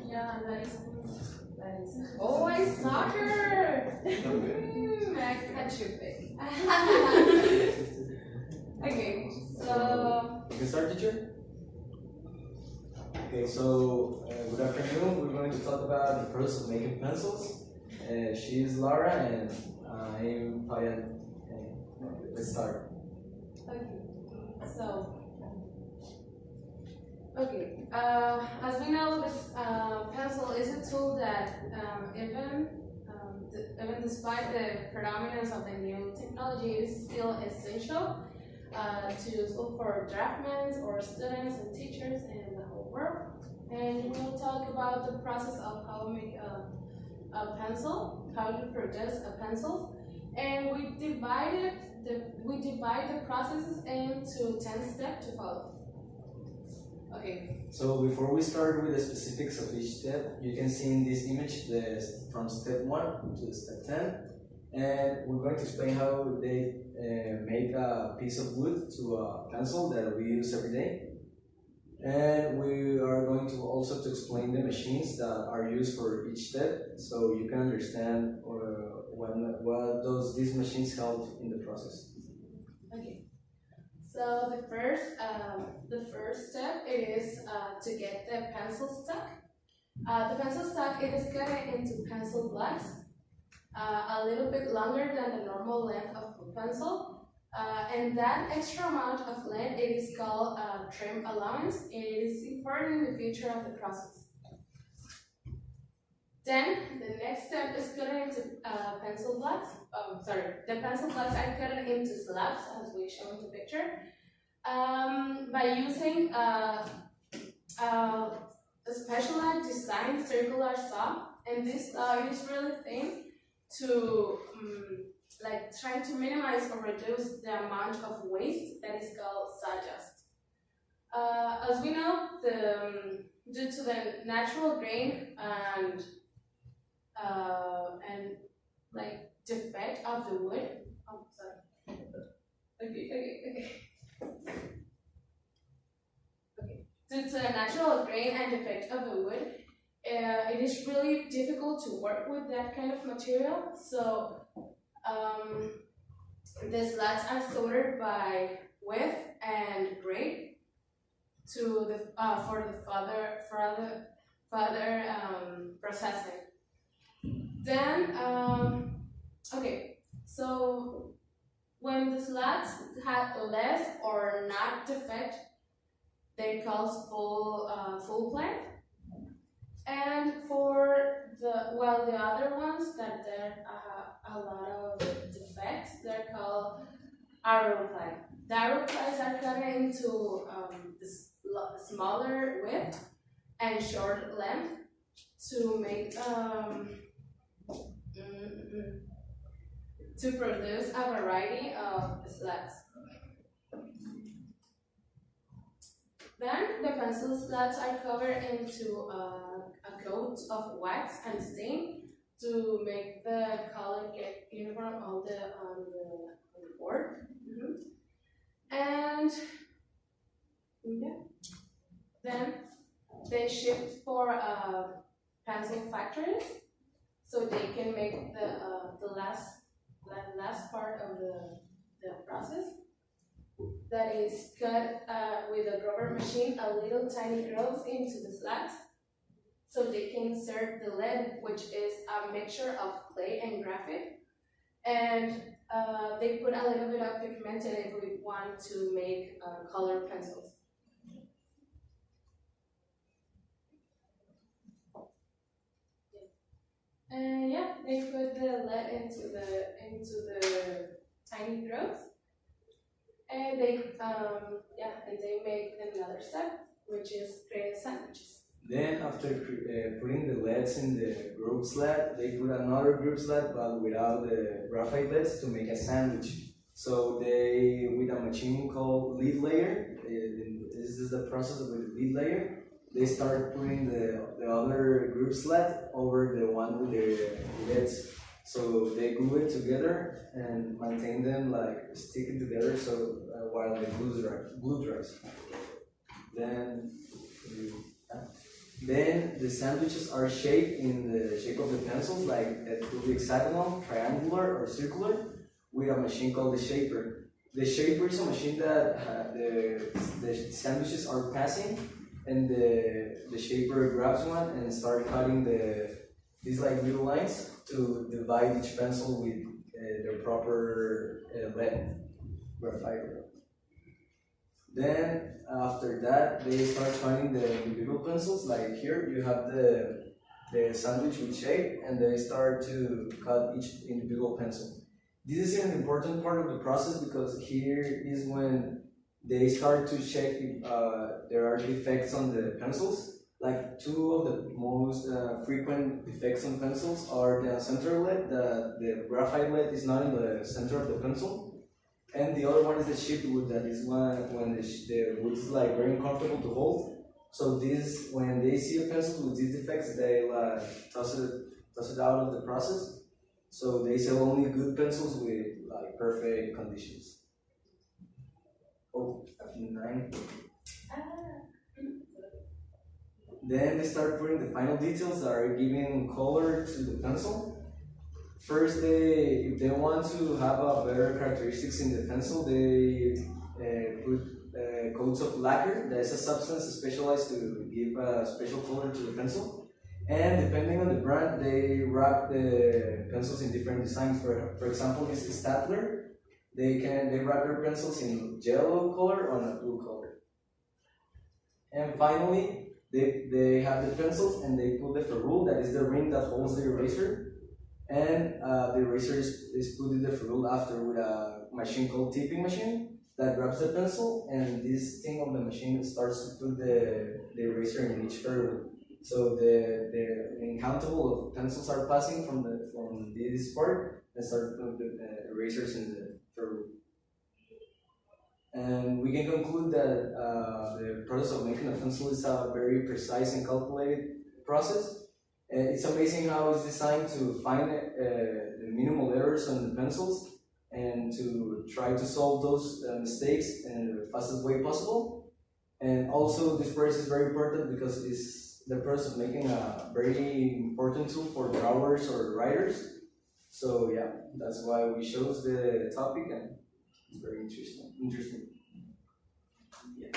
Yeah, that is. Oh, I saw her! I catch you big. Okay, so. You can start, teacher? Okay, so good afternoon. We're going to talk about the process of making pencils. She is Laura and I'm Payan. Let's start. Okay, so. Okay, as we know, this pencil is a tool that even despite the predominance of the new technology, is still essential to useful for draftmen or students and teachers in the whole world. And we'll talk about the process of how to make a pencil, how to produce a pencil, and we divide the processes into 10 steps to follow. Okay. So before we start with the specifics of each step, you can see in this image from step 1 to step 10, and we're going to explain how they make a piece of wood to a pencil that we use every day. And we are going to also to explain the machines that are used for each step, so you can understand what these machines help in the process. Okay. So the first step is to get the pencil stuck. The pencil stuck, it is cut into pencil blocks, a little bit longer than the normal length of a pencil. And that extra amount of length, it is called trim allowance. It is important in the future of the process. Then the next step is cutting into pencil blocks. The pencil blocks are cut into slabs, as we show in the picture, by using a specialized designed circular saw. And this saw is really thin to trying to minimize or reduce the amount of waste that is called sawdust. As we know, due to the natural grain and defect of the wood. Oh, sorry. Okay. Due to the natural grain and defect of the wood, it is really difficult to work with that kind of material. So the slats are sorted by width and grade to the for the further processing. Then okay, so when the slats have less or not defect, they're called full length. And for the other ones that there are a lot of defects, they're called arrow ply. The arrow plies are cut into smaller width and short length to make to produce a variety of slats. Then the pencil slats are covered into a coat of wax and stain to make the color get uniform on the board. And yeah, then they ship for pencil factories, so they can make the last part of the process. That is cut with a rubber machine, a little tiny grooves into the slats, so they can insert the lead, which is a mixture of clay and graphite, and they put a little bit of pigmented if we want to make colored pencils. And yeah, they put the lead into the tiny grooves. And they make another step, which is create sandwiches. Then after putting the LEDs in the group slat, they put another group slat but without the graphite LEDs to make a sandwich. So they, with a machine called lead layer, this is the process with the lead layer, they start putting the other group slat over the one with the LEDs. So they glue it together and maintain them like sticking together so while the glue dries. Then Then the sandwiches are shaped in the shape of the pencils, like it could be hexagonal, triangular, or circular, with a machine called the shaper. The shaper is a machine that the sandwiches are passing, and the shaper grabs one and start cutting these like little lines to divide each pencil with their proper lead, graphite. Then after that, they start cutting the individual pencils. Like here, you have the sandwich with shape, and they start to cut each individual pencil. This is an important part of the process because here is when they start to check if there are defects on the pencils. Like two of the most frequent defects on pencils are the center lead, the graphite lead is not in the center of the pencil. And the other one is the chipped wood, that is when the wood is like very uncomfortable to hold. So this, when they see a pencil with these defects, they toss it out of the process. So they sell only good pencils with like perfect conditions. Oh, 9. Then they start putting the final details that are giving color to the pencil. First, if they want to have a better characteristics in the pencil, they put coats of lacquer. That is a substance specialized to give a special color to the pencil. And depending on the brand, they wrap the pencils in different designs. For example, this is Staedtler. They wrap their pencils in yellow color or a blue color. And finally, they have the pencils and they put the ferrule, that is the ring that holds the eraser. And the eraser is put in the ferrule after with a machine called tipping machine that grabs the pencil, and this thing on the machine starts to put the eraser in each ferrule. So the uncountable of pencils are passing from this part and start putting the erasers in the ferrule. And we can conclude that the process of making a pencil is a very precise and calculated process. It's amazing how it's designed to find the minimal errors on the pencils and to try to solve those mistakes in the fastest way possible. And also this process is very important because it's the process of making a very important tool for drawers or writers. So yeah, that's why we chose the topic, and it's very interesting. Yeah.